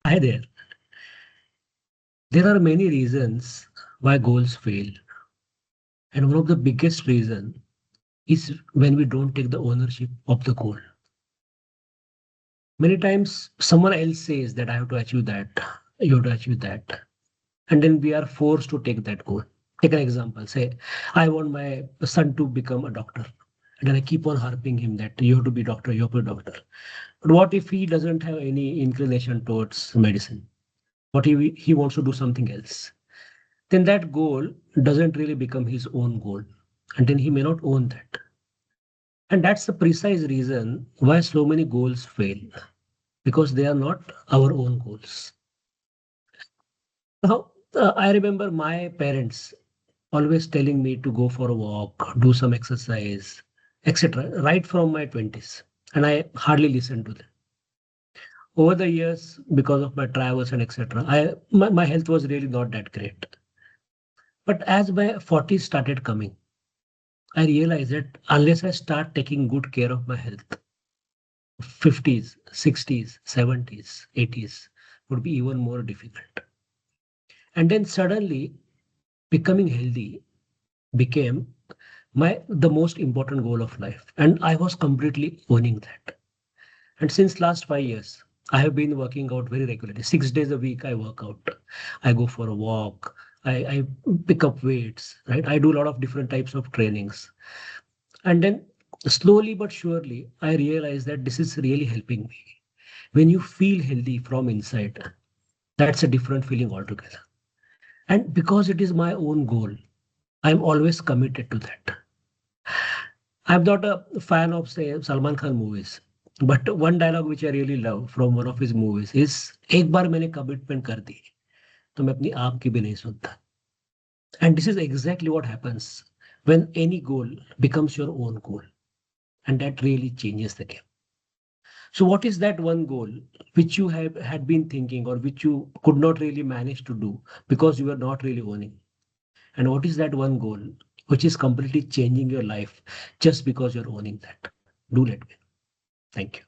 Hi there. There are many reasons why goals fail. And one of the biggest reason is when we don't take the ownership of the goal. Many times someone else says that I have to achieve that, you have to achieve that. And then we are forced to take that goal. Take an example, say, I want my son to become a doctor. And then I keep on harping him that you have to be doctor, you have to be doctor. But what if he doesn't have any inclination towards medicine? What if he wants to do something else? Then that goal doesn't really become his own goal. And then he may not own that. And that's the precise reason why so many goals fail, because they are not our own goals. Now, I remember my parents always telling me to go for a walk, do some exercise, etc., right from my 20s. And I hardly listened to them. Over the years, because of my travels and etc., my health was really not that great. But as my 40s started coming, I realized that unless I start taking good care of my health, 50s, 60s, 70s, 80s would be even more difficult. And then suddenly becoming healthy became my the most important goal of life. And I was completely owning that. And since last 5 years, I have been working out very regularly. 6 days a week I work out. I go for a walk. I pick up weights, right? I do a lot of different types of trainings. And then slowly but surely, I realized that this is really helping me. When you feel healthy from inside, that's a different feeling altogether. And because it is my own goal, I'm always committed to that. I'm not a fan of, say, Salman Khan movies. But one dialogue which I really love from one of his movies is, एक बार मैंने commitment कर दी तो मैं अपनी आप की भी नहीं सुनता. And this is exactly what happens when any goal becomes your own goal. And that really changes the game. So, what is that one goal which you have had been thinking or which you could not really manage to do because you were not really owning? And what is that one goal which is completely changing your life just because you're owning that? Do let me know. Thank you.